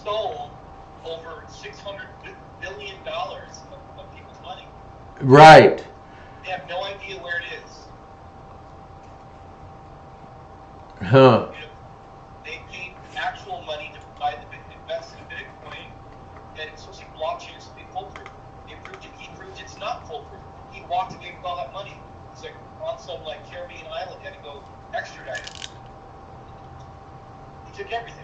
stole over $600 billion of people's money. Right. They have no idea where it is. Huh. You know, they paid actual money to buy invest in Bitcoin, and it's supposed to be blockchain is to be foolproof. He proved it's not foolproof. He walked away with all that money. It's like on some Caribbean island, he had to go extradite it. He took everything.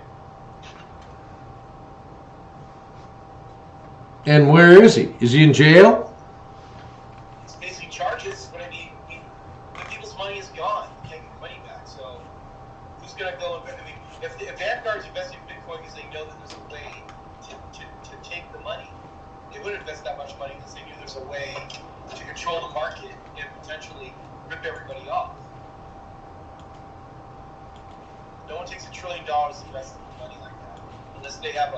And where is he? Is he in jail? He's facing charges, but I mean, people's money is gone. You can't get the money back. So who's going to go invest? I mean, if Vanguard's investing in Bitcoin because they know that there's a way to take the money, they wouldn't invest that much money because they knew there's a way to control the market and potentially rip everybody off. No one takes $1 trillion to invest in money like that unless they have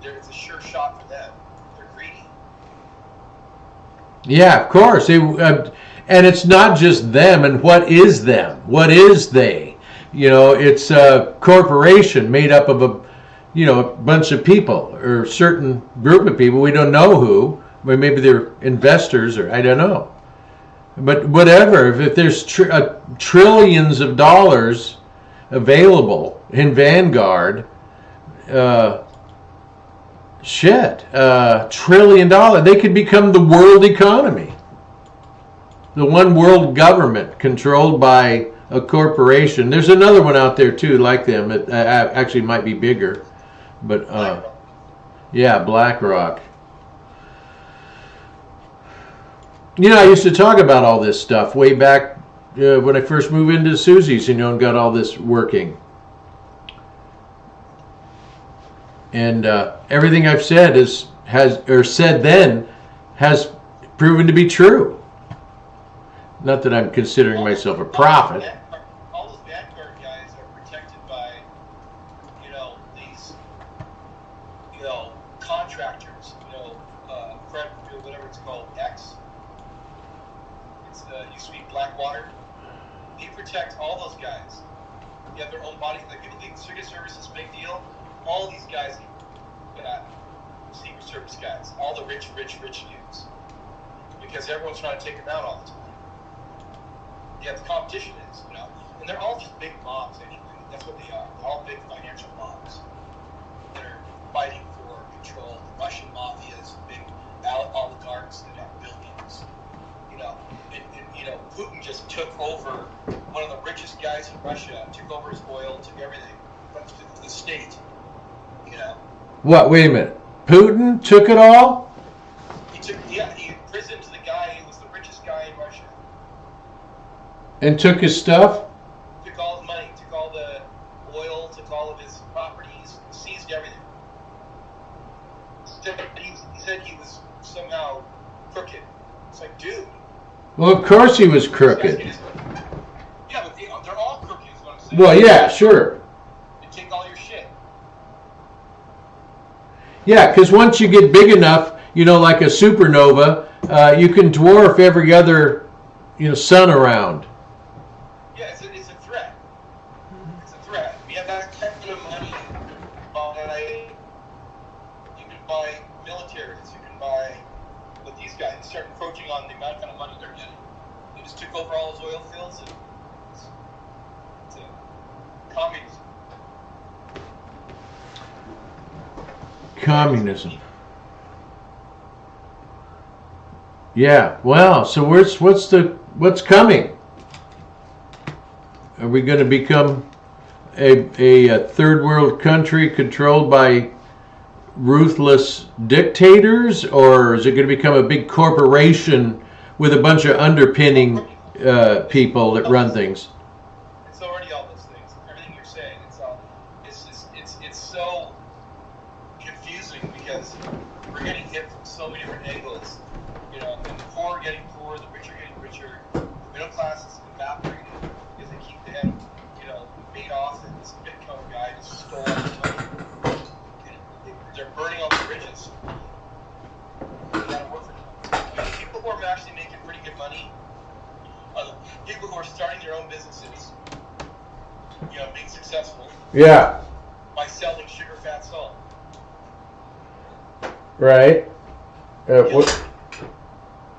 it's a sure shot for them. They're greedy. Yeah, of course. And it's not just them. And what is them? What is they? It's a corporation made up of a bunch of people or a certain group of people. We don't know who. Maybe they're investors or I don't know. But whatever. If there's trillions of dollars available in Vanguard, $1 trillion. They could become the world economy. The one world government controlled by a corporation. There's another one out there too, like them. It actually might be bigger, but yeah, BlackRock. I used to talk about all this stuff way back when I first moved into Susie's, and got all this working. And everything I've said said then has proven to be true. Not that I'm considering myself a prophet. All those Vanguard guys are protected by, these, contractors. Whatever it's called, X. It used to be Blackwater. They protect all those guys. They have their own body. Like people think Secret Service is a big deal. All these guys, Secret Service guys, all the rich dudes, because everyone's trying to take them out all the time. Yeah, the competition is, and they're all just big mobs. Anyway, that's what they are. They're all big financial mobs that are fighting for control. The Russian mafia is big oligarchs that have billions. And Putin just took over one of the richest guys in Russia, took over his oil, took everything, went to the state. What? Wait a minute. Putin took it all? He imprisoned the guy who was the richest guy in Russia. And took his stuff? Took all his money, took all the oil, took all of his properties, seized everything. He said he was somehow crooked. It's like, dude. Well, of course he was crooked. Yeah, but they're all crooked is what I'm saying. Well, yeah, sure. They take all your shit. Yeah, because once you get big enough, like a supernova, you can dwarf every other, sun around. Yeah, it's a threat. It's a threat. We have that kind of money. You can buy militaries. You can buy. But these guys start encroaching on the amount of money they're getting. They just took over all those oil fields, and it's a communism. Communism. Yeah. Well, so what's coming? Are we going to become a third world country controlled by ruthless dictators, or is it going to become a big corporation with a bunch of underpinning people that run things? It's already all those things. Everything you're saying, it's so confusing because we're getting hit from so many different angles. And the poor are getting poorer, the rich are getting richer, the middle class is evaporating because they keep them, made off, and this Bitcoin guy just stole all the money. They're burning all the bridges. They gotta work for them. People who are actually making pretty good money, people who are starting their own businesses, being successful. Yeah. By selling sugar, fat, salt. Right. What?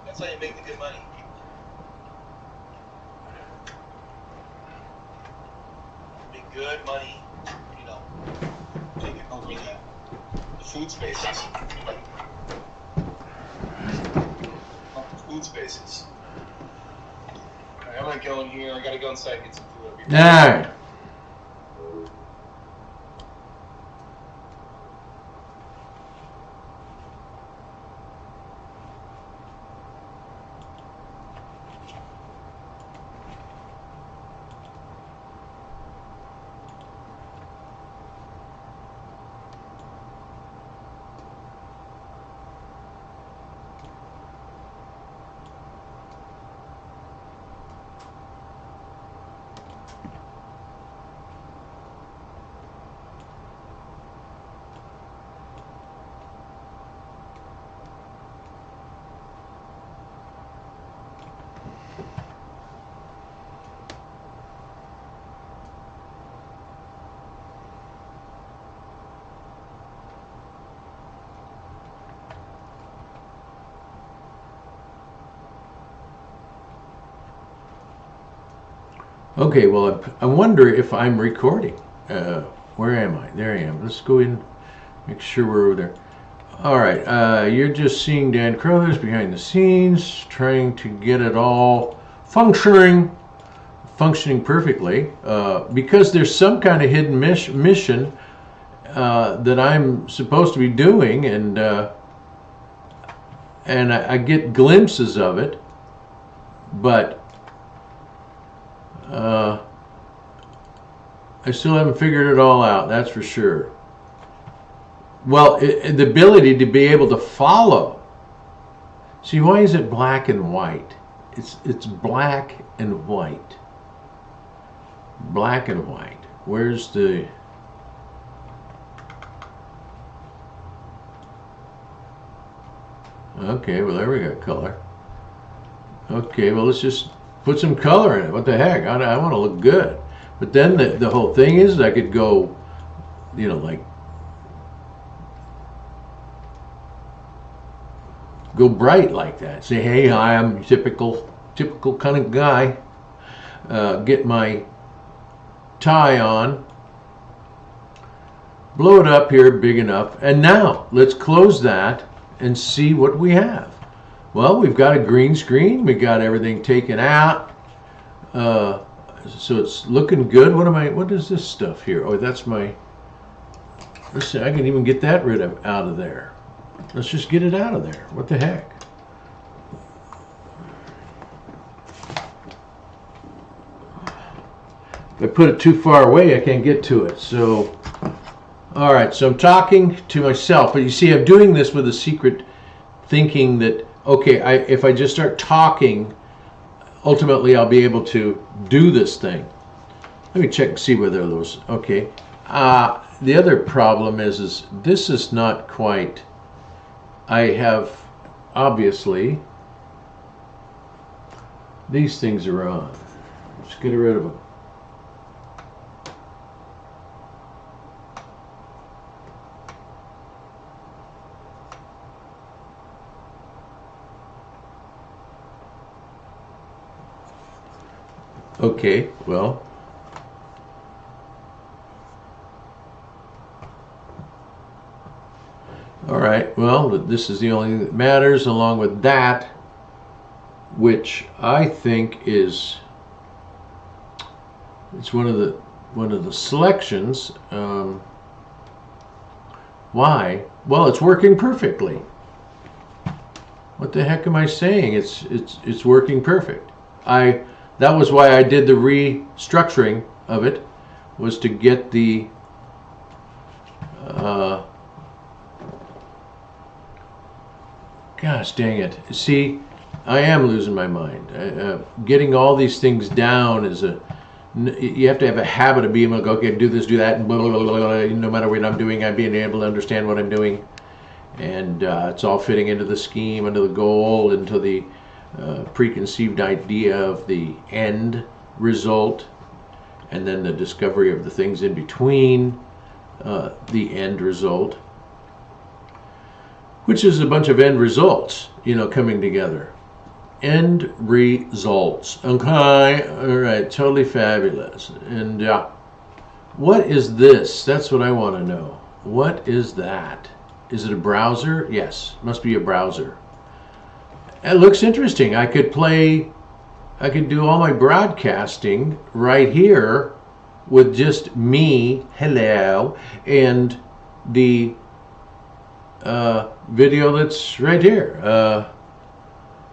That's how you make the good money. Make good money, you know, taking over the food spaces. Food spaces. All right, I'm gonna go in here. I gotta go inside and get some food. All right. Okay, well, I wonder if I'm recording. Where am I? There I am. Let's go in, make sure we're over there. All right, you're just seeing Dan Crothers behind the scenes, trying to get it all functioning perfectly, because there's some kind of hidden mission that I'm supposed to be doing, and I get glimpses of it, but I still haven't figured it all out, that's for sure. Well, the ability to be able to follow. See, why is it black and white? It's black and white. Black and white. Where's the... Okay, well, there we got color. Okay, well, let's just put some color in it. What the heck? I want to look good. But then the whole thing is I could go, you know, like, go bright like that. Say, hey, I'm a typical kind of guy. Get my tie on. Blow it up here big enough. And now, let's close that and see what we have. Well, we've got a green screen. We got everything taken out. So it's looking good. What is this stuff here? Oh, that's my, let's see, I can even get that out of there. Let's just get it out of there. What the heck? If I put it too far away, I can't get to it. So, all right, so I'm talking to myself. But you see, I'm doing this with a secret thinking that, okay, if I just start talking, ultimately I'll be able to do this thing. Let me check and see whether those, okay. The other problem is this is not quite, I have, obviously, these things are on. Let's get rid of them. Okay, well, all right, well, this is the only thing that matters, along with that, which I think is, it's one of the selections. Why? Well, it's working perfectly. What the heck am I saying? It's working perfect. That was why I did the restructuring of it, was to get the gosh dang it. See, I am losing my mind. Getting all these things down is you have to have a habit of being able to go, okay, do this, do that, and blah, blah, blah, blah. No matter what I'm doing, I'm being able to understand what I'm doing. And it's all fitting into the scheme, into the goal, into the preconceived idea of the end result, and then the discovery of the things in between the end result. which is a bunch of end results, coming together. End results. Okay, all right, totally fabulous. And what is this? That's what I want to know. What is that? Is it a browser? Yes, must be a browser. It looks interesting. I could do all my broadcasting right here with just me, hello, and the video that's right here.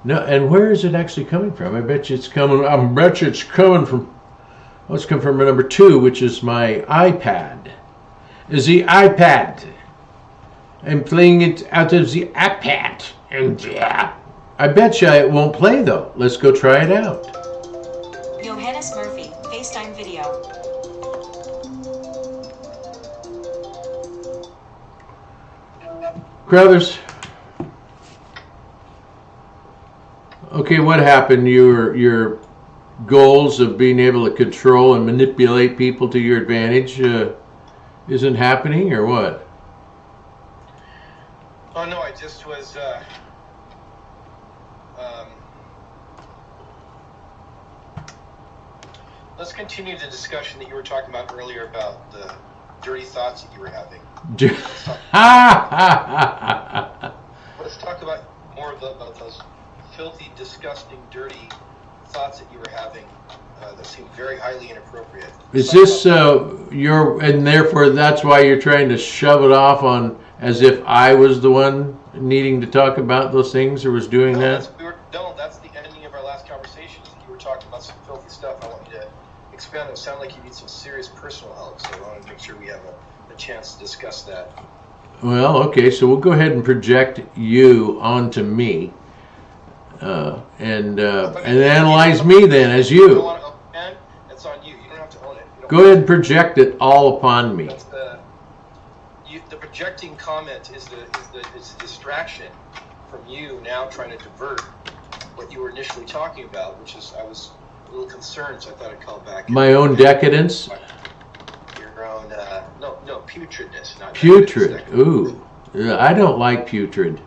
No, and where is it actually coming from? I bet you it's coming from, let's come from number 2, which is my iPad. Is the iPad. I'm playing it out of the iPad. And I bet you it won't play though. Let's go try it out. Yohannes Murphy, FaceTime video. Crothers. Okay, what happened? Your goals of being able to control and manipulate people to your advantage isn't happening, or what? Oh no, I just was. Let's continue the discussion that you were talking about earlier about the dirty thoughts that you were having. Let's talk about more about those filthy, disgusting, dirty thoughts that you were having that seem very highly inappropriate. Is this and therefore that's why you're trying to shove it off on as if I was the one needing to talk about those things or was doing that? That's the ending of our last conversation. You were talking about some filthy stuff. I want you to expand on it. It sounds like you need some serious personal help, so I want to make sure we have a chance to discuss that. Well, okay, so we'll go ahead and project you onto me. And analyze me then as you. Don't want to own it, that's on you. You don't have to own it. Go ahead and project it all upon me. That's the projecting comment is the distraction from you now trying to divert what you were initially talking about, which is I was a little concerned, so I thought I'd call back. My own decadence? Your own, no, putridness. Not putrid. Ooh, I don't like putrid.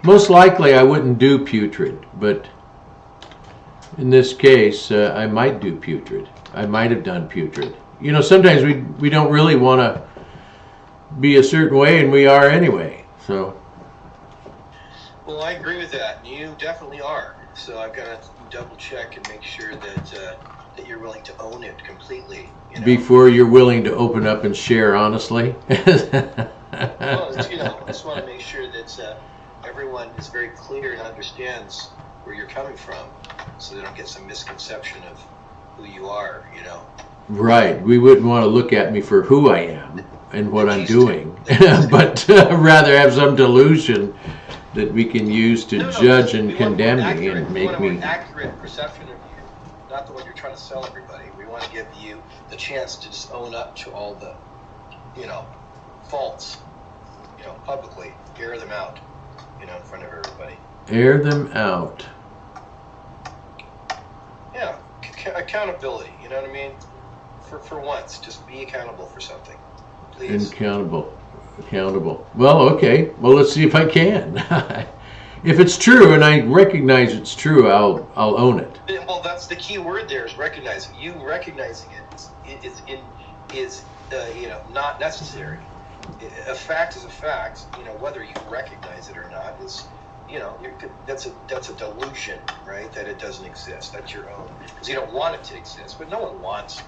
Most likely I wouldn't do putrid, but in this case, I might do putrid. I might have done putrid. Sometimes we don't really want to be a certain way, and we are anyway. So. Well, I agree with that. You definitely are. So I've got to double check and make sure that you're willing to own it completely. Before you're willing to open up and share honestly. Well, I just want to make sure that everyone is very clear and understands where you're coming from, so they don't get some misconception of who you are. Right. We wouldn't want to look at me for who I am and what I'm doing, but rather have some delusion that we can use to judge and condemn me and make me. We want an accurate perception of you, not the one you're trying to sell everybody. We want to give you the chance to just own up to all the, faults, publicly, air them out, in front of everybody. Air them out. Yeah, accountability. You know what I mean? For once, just be accountable for something, please. Accountable. Well, okay. Well, let's see if I can. If it's true, and I recognize it's true, I'll own it. Well, that's the key word there is recognizing. You recognizing it is not necessary. A fact is a fact. Whether you recognize it or not is, that's a delusion, right? That it doesn't exist. That's your own, because you don't want it to exist. But no one wants,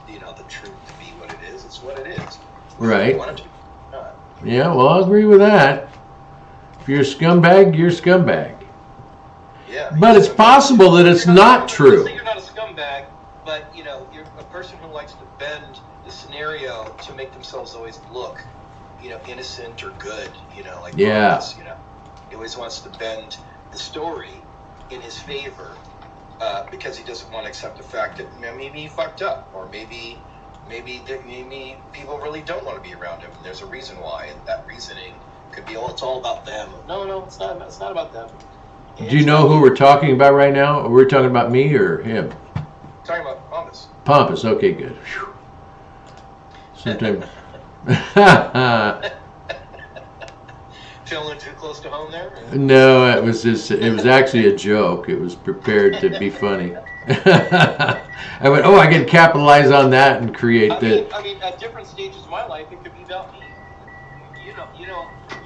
the truth to be what it is. It's what it is. Right. You want it to be not. Yeah. Well, I'll agree with that. If you're a scumbag, you're a scumbag. Yeah. But it's possible that it's not true. You're not a scumbag, but you're a person who likes to bend the scenario to make themselves always look, innocent or good. Like Crothers, he always wants to bend the story in his favor because he doesn't want to accept the fact that maybe he fucked up, or maybe people really don't want to be around him, and there's a reason why, and that reasoning could be, it's all about them. No, it's not. It's not about them. Do you know who we're talking about right now? Are we talking about me or him? Talking about Pompous. Pompous. Okay, good. Whew. Sometimes. Feeling too close to home there? No, it was actually a joke. It was prepared to be funny. I went, I can capitalize on that and create I mean, at different stages of my life, it could be about me. You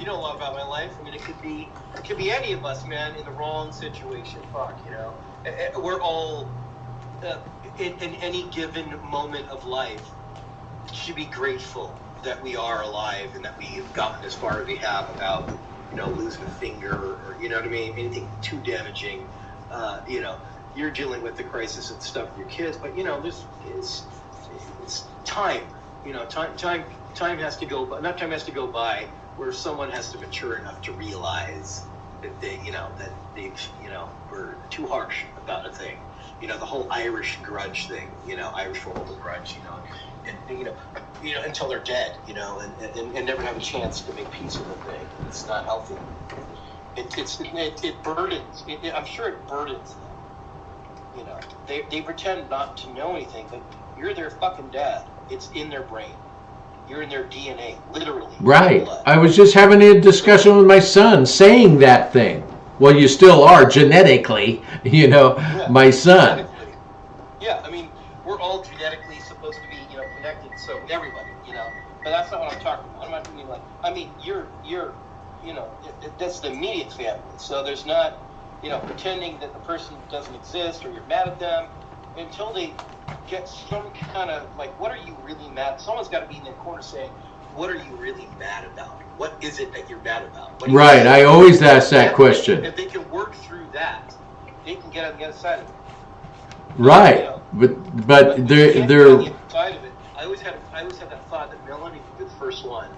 know a lot about my life. I mean, it could be any of us, man, in the wrong situation. Fuck, we're all in any given moment of life should be grateful that we are alive and that we've gotten as far as we have without, losing a finger or you know what I mean, anything too damaging. You're dealing with the crisis and stuff with your kids, but this is it's time. Time has to go. Enough time has to go by where someone has to mature enough to realize that they've were too harsh about a thing. The whole Irish grudge thing. Irish will hold a grudge. And until they're dead. And never have a chance to make peace with the thing. It's not healthy. It burdens. I'm sure it burdens them. They pretend not to know anything, but you're their fucking dad. It's in their brain. You're in their DNA, literally. Right. I was just having a discussion with my son, saying that thing. Well, you still are genetically, my son. Genetically. Yeah, I mean, we're all genetically supposed to be, connected. So everybody, But that's not what I'm talking about. I'm not meaning you're, that's the immediate family. So there's not, pretending that the person doesn't exist or you're mad at them until they get some kind of what are you really mad? Someone's got to be in their corner saying, what are you really mad about? What is it that you're mad about? Right. I always ask that question. If they can work through that, they can get on the other side of it. Right. But they're on the side of it. I always had that thought that Melanie would be the first one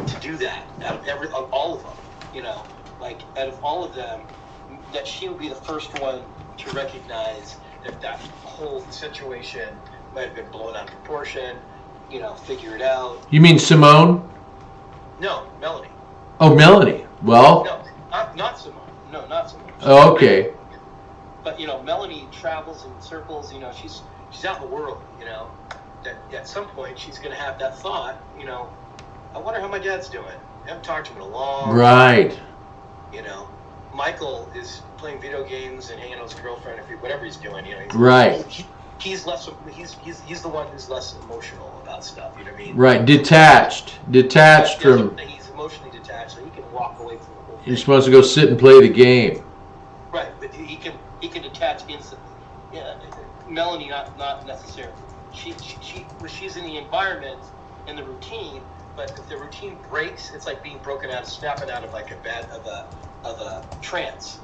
to do that out of all of them. Out of all of them, that she would be the first one to recognize that whole situation might have been blown out of proportion, figure it out. You mean Simone? No, Melanie. Oh, Melanie. Well. No, not Simone. No, not Simone. Oh, okay. But Melanie travels in circles. She's out in the world. That at some point she's going to have that thought. I wonder how my dad's doing. I haven't talked to him in a long time. Right. Michael is playing video games and hanging out with his girlfriend, whatever he's doing. Right. He's less. He's the one who's less emotional about stuff. You know what I mean? Right. Detached from. He's emotionally detached, so he can walk away from the whole thing. You're supposed to go sit and play the game. Right, but he can detach instantly. Yeah, Melanie not necessarily. She's in the environment and the routine, but if the routine breaks, it's like being snapping out of a trance.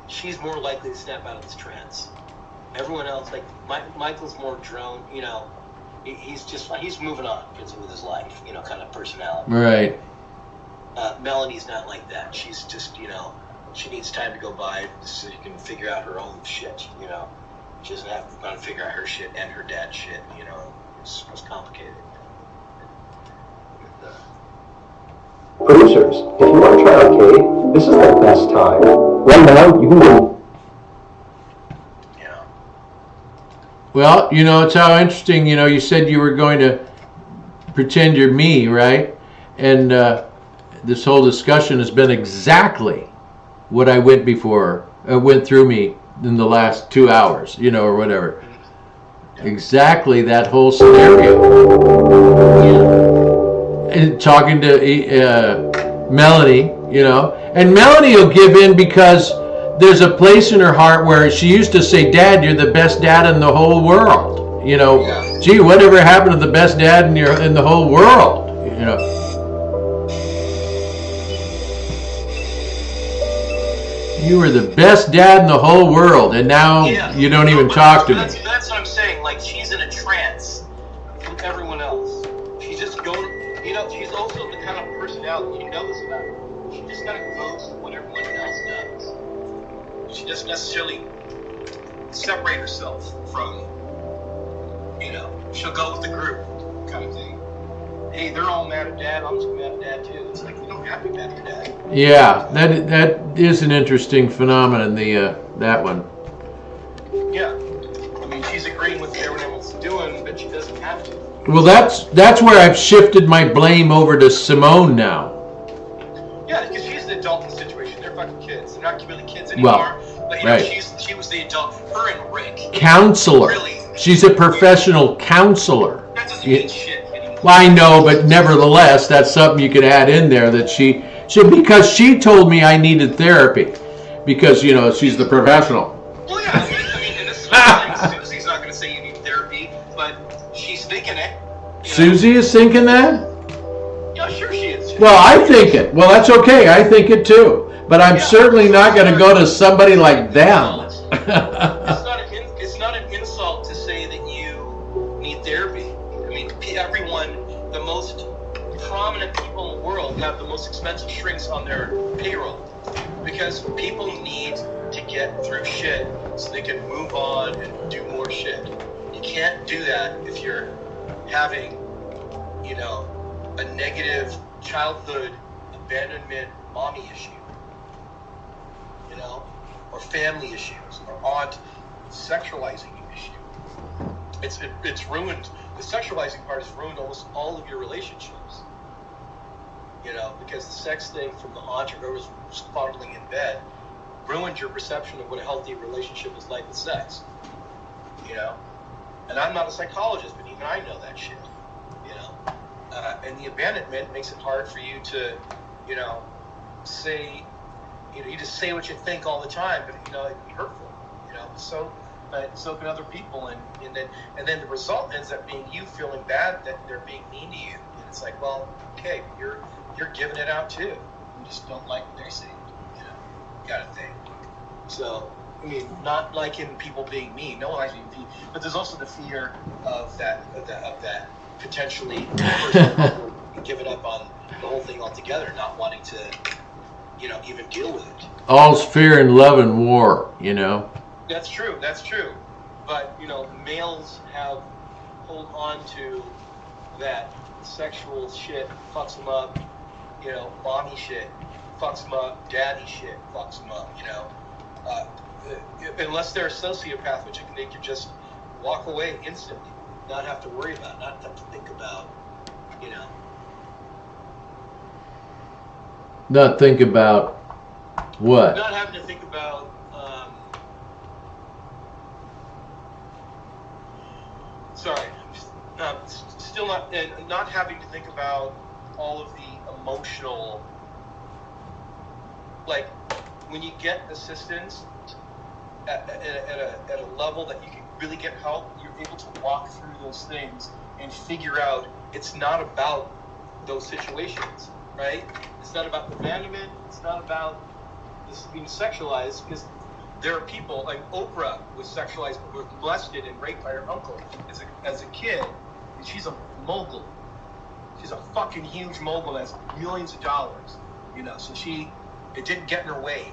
She's more likely to snap out of this trance. Everyone else, Michael's more drone. He's moving on with his life. Kind of personality. Right. Melanie's not like that. She's just she needs time to go by so she can figure out her own shit. She doesn't have to figure out her shit and her dad's shit. It's complicated. Producers, if you want to try arcade, this is the best time. Right now, you can go. Yeah. Well, it's how interesting, you said you were going to pretend you're me, right? And this whole discussion has been exactly what I went through me in the last 2 hours, or whatever. Exactly that whole scenario. And talking to Melanie, and Melanie will give in because there's a place in her heart where she used to say, "Dad, you're the best dad in the whole world." Gee, whatever happened to the best dad in the whole world? You were the best dad in the whole world, and now you don't even talk to me. That's what I'm saying. She's in a trance from everyone else. She's just going. She's also the kind of personality you know this about her. She just kind of goes with what everyone else does. She doesn't necessarily separate herself from. She'll go with the group, kind of thing. Hey, they're all mad at Dad. I'm just mad at Dad too. It's you don't have to be mad at Dad. Yeah, that is an interesting phenomenon. That one. Yeah, I mean she's agreeing with what everyone else is doing, but she doesn't have to. Well, that's where I've shifted my blame over to Simone now. Yeah, because she's anymore. But right. she was the adult. Her and Rick. Counselor. Really. She's a professional counselor. That doesn't mean shit anymore. Well, I know, but nevertheless, that's something you could add in there that she because she told me I needed therapy because she's the professional. Well, yeah. I mean, and this is what I'm saying. Susie's not going to say you need therapy, but she's thinking it. Susie is thinking that? Yeah, sure she is. Well, I think it. Well, that's okay. I think it too. But I'm certainly not going to go to somebody like them. It's not an insult to say that you need therapy. I mean, everyone, the most prominent people in the world have the most expensive shrinks on their payroll because people need to get through shit so they can move on and do more shit. You can't do that if you're having, a negative childhood abandonment mommy issue, or family issues, or aunt sexualizing you issue. It's ruined. The sexualizing part has ruined almost all of your relationships. Because the sex thing from the aunt or whoever's fondling in bed ruined your perception of what a healthy relationship is like with sex. And I'm not a psychologist, but even I know that shit. And the abandonment makes it hard for you to, say, you just say what you think all the time, but it can be hurtful. So can other people, and then the result ends up being you feeling bad that they're being mean to you. And it's like, well, okay, you're giving it out too. You just don't like what they're saying. Kind of thing. So, I mean, not liking people being mean. No one likes being mean, but there's also the fear of that potentially person giving up on the whole thing altogether, not wanting to, even deal with it. All's fear and love and war. That's true. But males hold on to that sexual shit, fucks them up. Mommy shit fucks them up. Daddy shit fucks them up. Unless they're a sociopath, which they can just walk away instantly, not have to worry about, not have to think about, Not think about what? Not having to think about. Still not having to think about all of the emotional. Like when you get assistance at a level that you can really get help, you're able to walk through those things and figure out it's not about those situations, right? It's not about abandonment. It's not about this being sexualized, because there are people like Oprah was sexualized, was molested and raped by her uncle as a kid, and she's a mogul. She's a fucking huge mogul that has millions of dollars, So it didn't get in her way.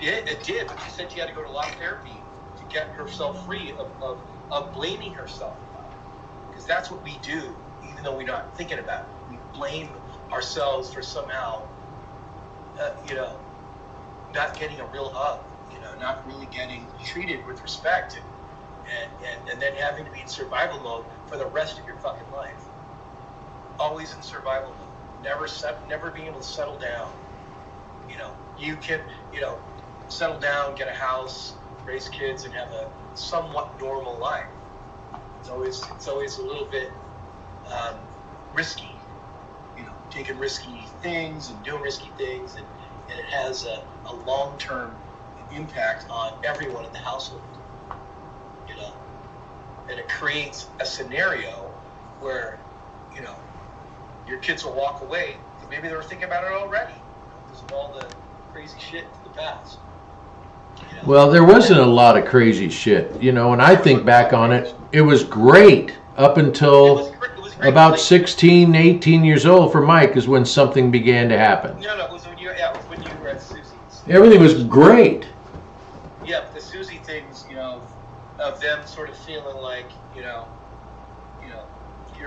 It did, but she said she had to go to a lot of therapy to get herself free of blaming herself about it. Because that's what we do, even though we're not thinking about it. We blame ourselves for somehow, not getting a real hug, not really getting treated with respect, and then having to be in survival mode for the rest of your fucking life. Always in survival mode. Never being able to settle down. You can, settle down, get a house, raise kids, and have a somewhat normal life. It's always a little bit risky, taking risky things and doing risky things, and it has a long-term impact on everyone in the household, and it creates a scenario where, your kids will walk away, because maybe they were thinking about it already, because of all the crazy shit in the past. Well, there wasn't a lot of crazy shit, when I think back on it, it was great up until It was great. about 16, 18 years old for Mike is when something began to happen. No, it was when you were at Susie's. Everything was great. Yeah, but the Susie things, of them sort of feeling like, you're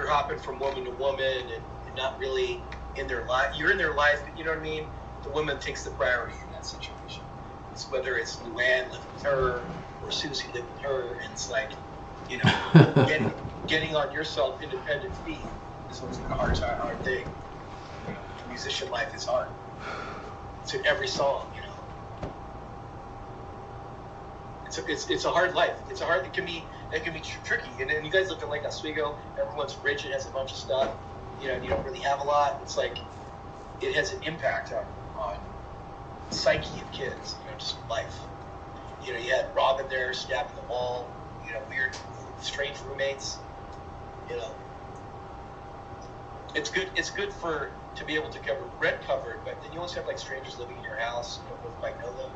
hopping from woman to woman and not really in their life. You're in their life, but you know what I mean? The woman takes the priority in that situation. It's whether it's Luann living with her or Susie living with her, and it's like, getting on your self-independent feet is what's a hard thing. Musician life is hard. It's in every song, it's a hard life. It can be tricky. And you guys live in Lake Oswego. Everyone's rich and has a bunch of stuff. You know, and you don't really have a lot. It's like it has an impact on psyche of kids. You know, just life. You know, you had Robin there stabbing the wall. You know, weird, strange roommates. You know, it's good. It's good to be able to cover rent covered, but then you always have like strangers living in your house. You don't quite know them.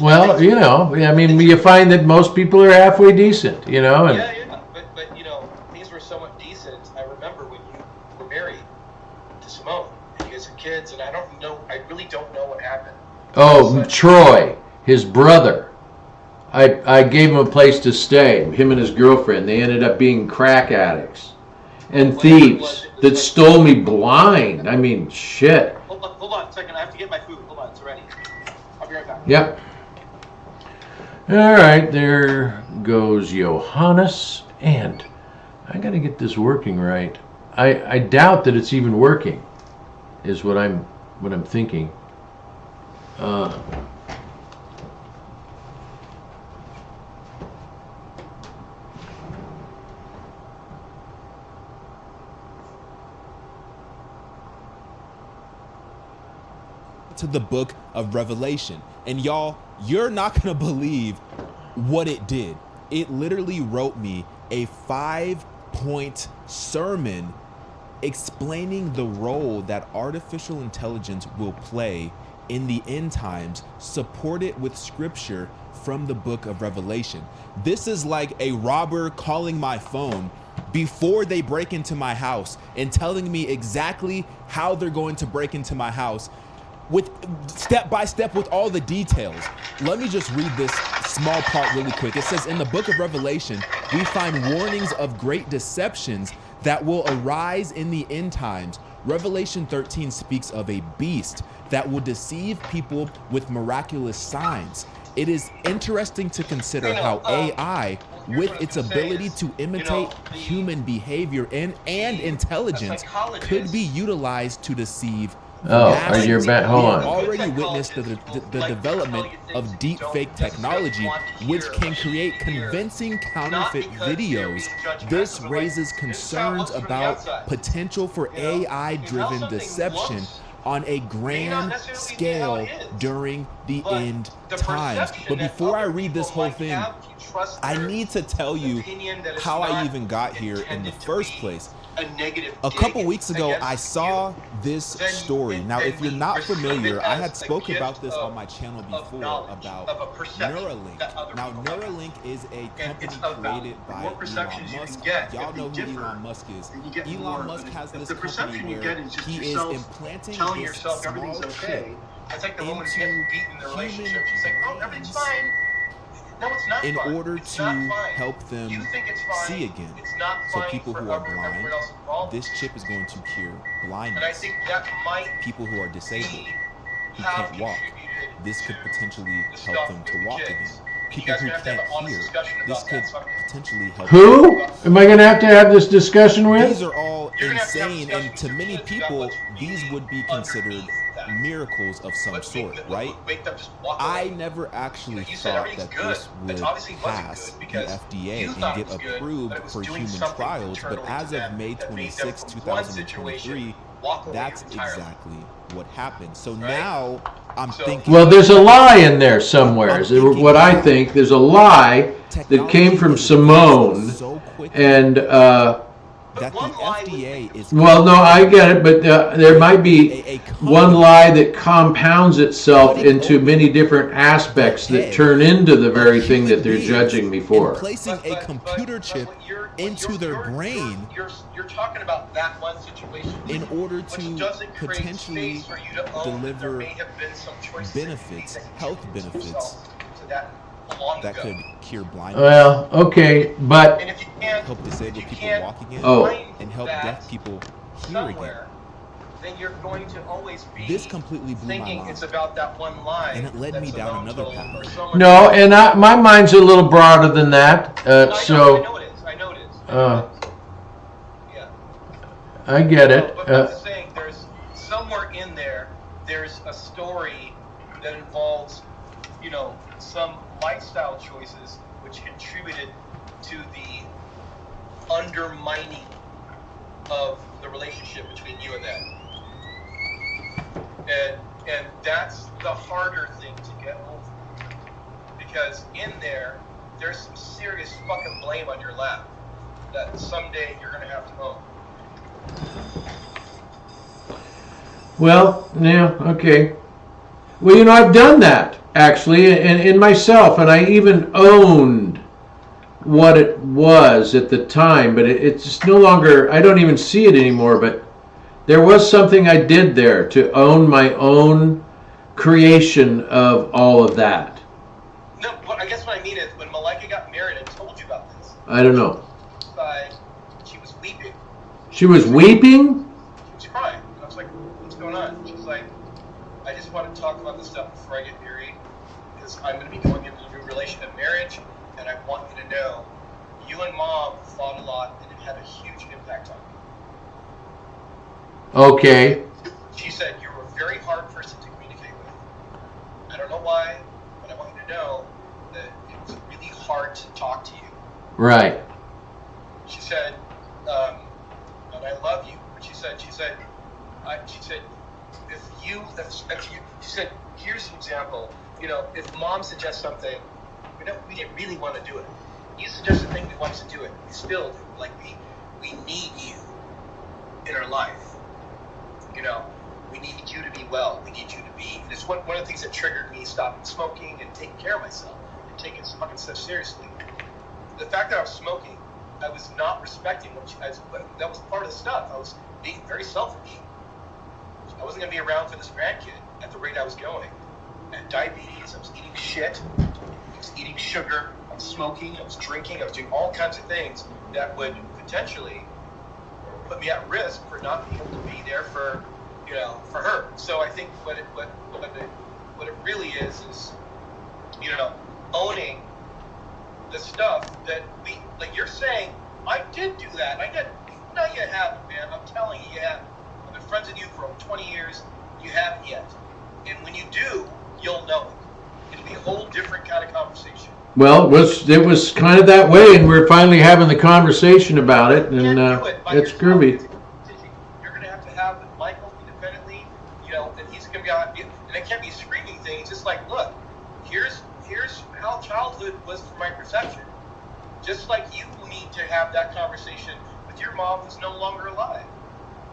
Well, you know, I mean, you find that most people are halfway decent, you know. And Yeah. But you know, things were somewhat decent. I remember when you were married to Simone, and you guys had kids, and I really don't know what happened. oh, Troy, his brother, I gave him a place to stay. Him and his girlfriend. They ended up being crack addicts and thieves that stole me blind. I mean, shit. Hold on a second. I have to get my food. Hold on, it's ready. I'll be right back. Yep. All right, there goes Yohannes, and I got to get this working right. I doubt that it's even working, is what I'm thinking. To the book of Revelation. And y'all, you're not gonna believe what it did. It literally wrote me a 5-point sermon explaining the role that artificial intelligence will play in the end times, supported with scripture from the book of Revelation. This is like a robber calling my phone before they break into my house and telling me exactly how they're going to break into my house, with step by step with all the details. Let me just read this small part really quick. It says, in the book of Revelation, we find warnings of great deceptions that will arise in the end times. Revelation 13 speaks of a beast that will deceive people with miraculous signs. It is interesting to consider how AI, with its ability to imitate human behavior and intelligence, could be utilized to deceive. Oh, are you We back? Hold have on. already witnessed the development of deep fake technology, which can create convincing counterfeit videos. This raises concerns about potential for AI-driven deception on a grand scale during the end times. But before I read this whole thing, I need to tell you how I even got here in the first place. A couple weeks ago, I saw this story. Now, if you're not familiar, I had spoke about this on my channel before about Neuralink. Now, Neuralink is a company created by Elon Musk. Y'all know who Elon Musk is. Elon Musk has this company where he is implanting this small chip It's like the woman getting beaten in the relationship. She's like, oh, everything's fine. No, it's not in fine. order It's to not fine. help them You think it's fine. see again. It's not So fine people for who are everyone blind, else involved. this chip is going to cure And I blindness. think that might People who are disabled, be who how can't walk, contributed this could to potentially the help stuff them with to the walk kids. again. You People guys who are gonna have to can't have an honest hear, discussion this about could that subject. potentially help. Who am I going to have this discussion with? These are all You're gonna have to have insane, discussions and to with your many kids about people, what's these really would be considered underneath that. miracles of some Let's make sort, them- right? make them just walk I away. never actually You said thought everything's that good. this That would obviously wasn't pass good the because FDA you and thought it get was good, approved but it was for doing human something trials, but internally as to of them May that made them 26, from one 2023, situation walk away that's entirely. exactly what happened. So Right? now I'm So- thinking, Well, there's a lie in there somewhere. I'm thinking What I think, there's a lie that came from technology is Simone, advancing so quickly and that the one lie would FDA make them is well, no, I get it, but there might be a one company lie that compounds itself cutting into open many different aspects the that head turn into the of very thing human that they're beings judging me and for. placing a computer chip into their brain You're talking about that one situation in order which to doesn't create potentially space for you to own that there deliver may have been some choices benefits, that you made health that benefits yourself to that long that ago. could cure blindness, Well, okay, but And if you can't, help if disabled you people can't walk again, Oh. find and help that deaf people hear again. somewhere, then you're going to always be This completely blew my thinking mind. it's about that one lie. And it led that me down Simone another told path. or someone no, told. and my mind's a little broader than that. I know it is. Uh, Yeah. I get it. But I'm just saying, there's somewhere in there, there's a story that involves some lifestyle choices which contributed to the undermining of the relationship between you and them. And that's the harder thing to get over. Because in there's some serious fucking blame on your lap that someday you're going to have to own. Well, yeah, okay. Well, I've done that, actually, in myself, and I even owned what it was at the time, but it's just no longer, I don't even see it anymore, but there was something I did there to own my own creation of all of that. No, I guess what I mean is, when Malika got married, I told you about this. I don't know. She was weeping. She was weeping? She was crying. And I was like, what's going on? She's like, I just want to talk about this stuff before I get married, because I'm going to be going into a new relation of marriage, and I want you to know, you and Mom fought a lot, and it had a huge impact on me. Okay. She said, you're a very hard person to communicate with. I don't know why, but I want you to know that it was really hard to talk to you. Right. She said, and I love you. But she said, she said, here's an example. If Mom suggests something, we didn't really want to do it. You suggest a thing, we want us to do it. We still do. Like, we need you in our life. We need you to be well. We need you to be. And it's one of the things that triggered me stopping smoking and taking care of myself and taking this fucking stuff seriously. The fact that I was smoking, I was not respecting that was part of the stuff. I was being very selfish. I wasn't going to be around for this grandkid at the rate I was going. I had diabetes. I was eating shit. I was eating sugar. I was smoking. I was drinking. I was doing all kinds of things that would potentially put me at risk for not being able to be there for her. So I think what it really is owning the stuff that like you're saying, I did do that. I did. No, you haven't, man. I'm telling you, you haven't. I've been friends with you for over 20 years. You haven't yet. And when you do, you'll know it. It'll be a whole different kind of conversation. Well, it was kind of that way, and we're finally having the conversation about it, and it's groovy. You're going to have Michael independently, and he's going to be out, and it can't be screaming things. Just like, look, here's how childhood was from my perception. Just like you need to have that conversation with your mom who's no longer alive.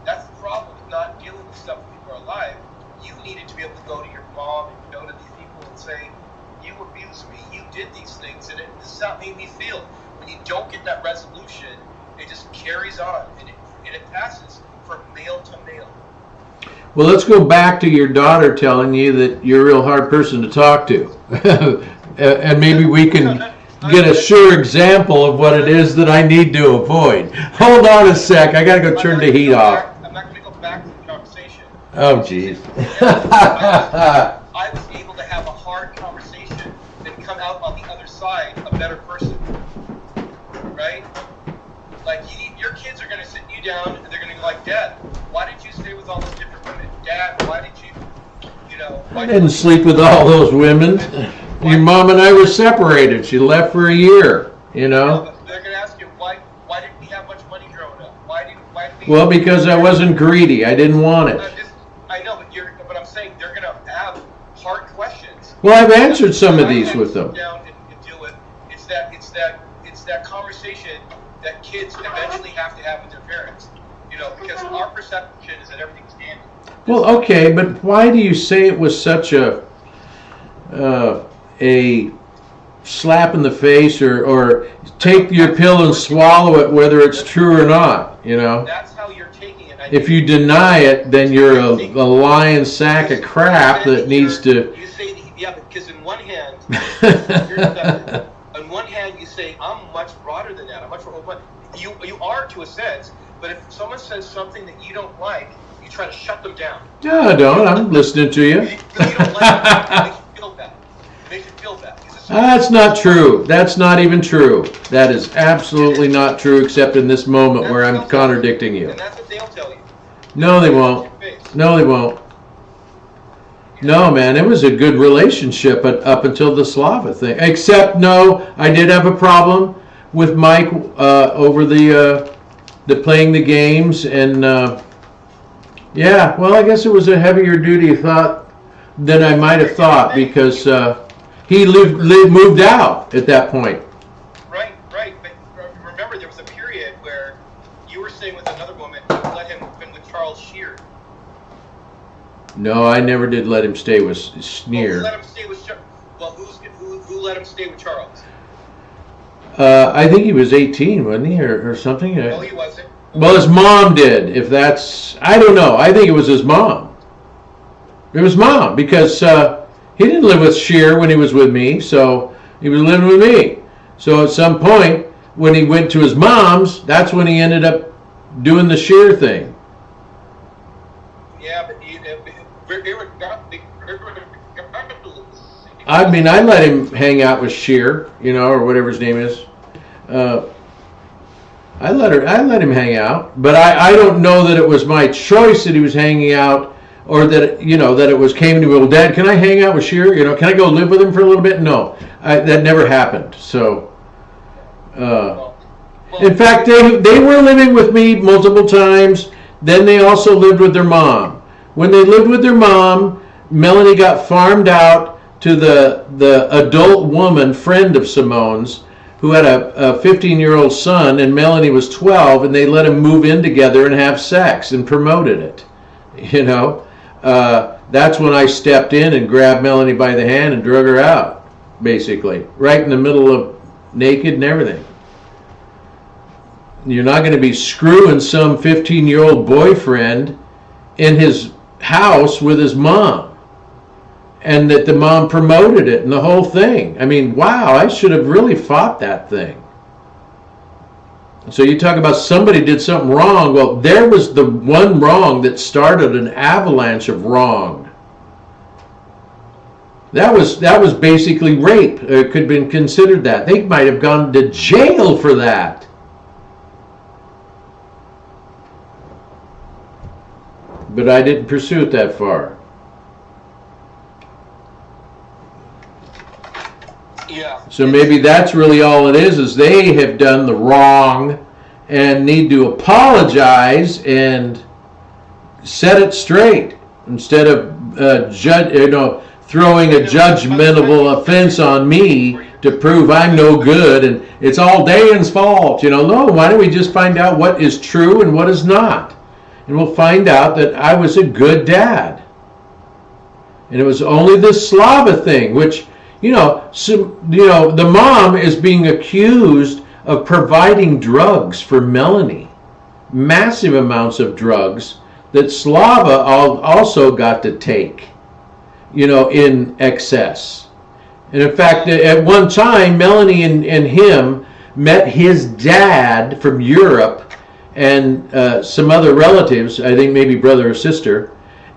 That's the problem with not dealing with stuff when people are alive. You needed to be able to go to your mom and go to these people and say, you abused me, you did these things, and this is how it made me feel. When you don't get that resolution, it just carries on, and it passes from male to male. Well, let's go back to your daughter telling you that you're a real hard person to talk to. And maybe we can get a sure example of what it is that I need to avoid. Hold on a sec. I got to go turn the heat off. I'm not going to go back to the conversation. Oh, jeez. I was able to have a hard conversation and come out on the other side a better person. Right? Like, your kids are going to sit you down and they're going to be like, Dad, why did you stay with all those different women? Dad, why did you I didn't sleep with all those women. Your mom and I were separated. She left for a year, No, they're going to ask you, why didn't we have much money growing up? Why did we... Well, because I wasn't greedy. I didn't want it. I know, but I'm saying they're going to have hard questions. Well, I've answered some of these with them. Down and deal with. It's that conversation that kids eventually have to have with their parents. Because our perception is that everything's handy. Well, okay, but why do you say it was such a slap in the face, or take your pill and swallow it, whether it's true or not? That's how you're taking it. If you deny it, then you're a lying sack of crap that needs to. You say, because in one hand, on one hand, you say, I'm much broader than that. I'm much more. You are to a sense, but if someone says something that you don't like, you try to shut them down. No, I don't. I'm listening to you. You don't like it. It makes you feel bad. It makes you feel bad. That's not true. That's not even true. That is absolutely not true, except in this moment where I'm contradicting you. And that's what they'll tell you. No, they won't. No, they won't. No, man, it was a good relationship up until the Slava thing. Except, no, I did have a problem with Mike over the playing the games, and yeah, well, I guess it was a heavier duty thought than I might have thought, because he moved out at that point. Right. But remember, there was a period where you were staying with another woman who let him been with Charles Shear. No, I never did let him stay with Sneer. Who let him stay with who let him stay with Charles? I think he was 18, wasn't he, or something? No, he wasn't. Well, his mom did. If that's, I don't know. I think it was his mom. It was mom, because he didn't live with Sheer when he was with me, so he was living with me. So at some point, when he went to his mom's, that's when he ended up doing the Sheer thing. Yeah, but I mean, I let him hang out with Sheer, or whatever his name is. I let him hang out, but I don't know that it was my choice that he was hanging out, or that that it was came to me. Well, Dad, can I hang out with Sheer? Can I go live with him for a little bit? No, that never happened. So, in fact, they were living with me multiple times. Then they also lived with their mom. When they lived with their mom, Melanie got farmed out to the adult woman friend of Simone's, who had a 15-year-old son, and Melanie was 12, and they let him move in together and have sex and promoted it. That's when I stepped in and grabbed Melanie by the hand and drug her out, basically, right in the middle of naked and everything. You're not going to be screwing some 15-year-old boyfriend in his house with his mom, and that the mom promoted it and the whole thing. I mean, wow, I should have really fought that thing. So you talk about somebody did something wrong. Well, there was the one wrong that started an avalanche of wrong. That was basically rape. It could have been considered that. They might have gone to jail for that. But I didn't pursue it that far. Yeah. So maybe that's really all it is they have done the wrong and need to apologize and set it straight, instead of throwing a judgmental offense on me to prove I'm no good and it's all Dan's fault. No, why don't we just find out what is true and what is not? And we'll find out that I was a good dad. And it was only this Slava thing, which, the mom is being accused of providing drugs for Melanie. Massive amounts of drugs that Slava also got to take, in excess. And in fact, at one time, Melanie and him met his dad from Europe, and some other relatives, I think maybe brother or sister,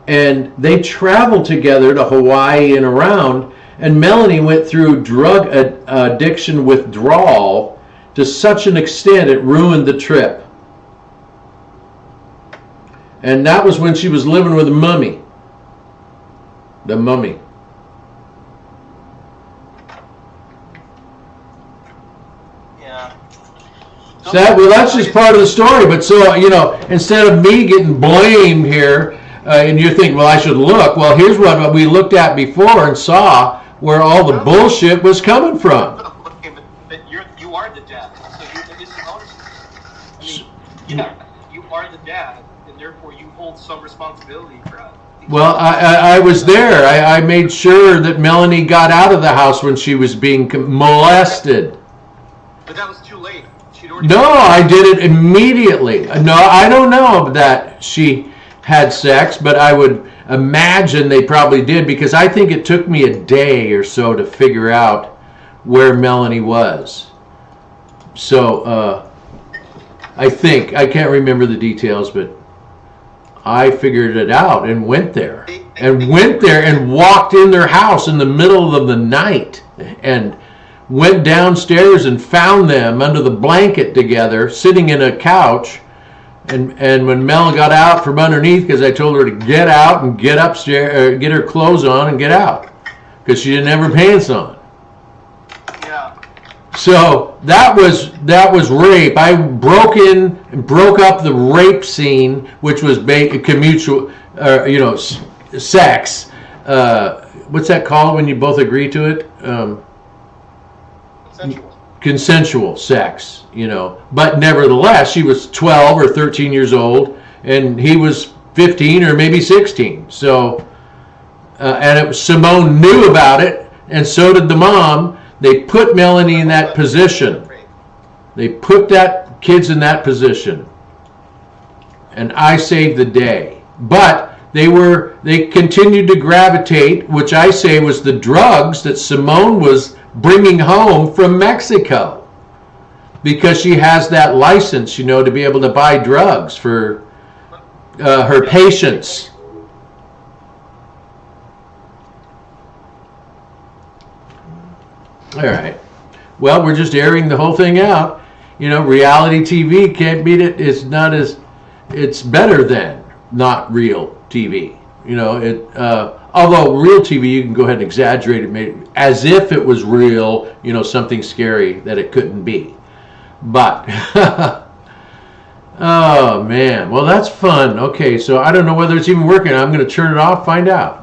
and they traveled together to Hawaii and around, and Melanie went through drug addiction withdrawal to such an extent it ruined the trip. And that was when she was living with the mummy. Yeah. So that's just part of the story. But so, instead of me getting blamed here, and you think, well, I should look. Well, here's what we looked at before and saw where all the bullshit was coming from. But you are the dad, so you're the ownership. You are the dad, and therefore you hold some responsibility for that. Well, I was there. I made sure that Melanie got out of the house when she was being molested. But that was too late. No, I did it immediately. No, I don't know that she had sex, but I would imagine they probably did, because I think it took me a day or so to figure out where Melanie was. So I can't remember the details, but I figured it out and went there and walked in their house in the middle of the night and went downstairs and found them under the blanket together, sitting in a couch, And when Mel got out from underneath, because I told her to get out and get upstairs, get her clothes on and get out, because she didn't have her pants on. Yeah. So that was rape. I broke in and broke up the rape scene, which was commutual, sex. What's that called when you both agree to it? Consensual sex, But nevertheless, she was 12 or 13 years old, and he was 15 or maybe 16. So, and Simone knew about it, and so did the mom. They put Melanie in that position. They put that kids in that position, and I saved the day. But they continued to gravitate, which I say was the drugs that Simone was bringing home from Mexico, because she has that license, to be able to buy drugs for her patients. All right. Well, we're just airing the whole thing out. Reality TV can't beat it. It's better than not real TV. Although real TV, you can go ahead and exaggerate it, as if it was real, something scary that it couldn't be. But, oh man, well that's fun. Okay, so I don't know whether it's even working. I'm going to turn it off, find out.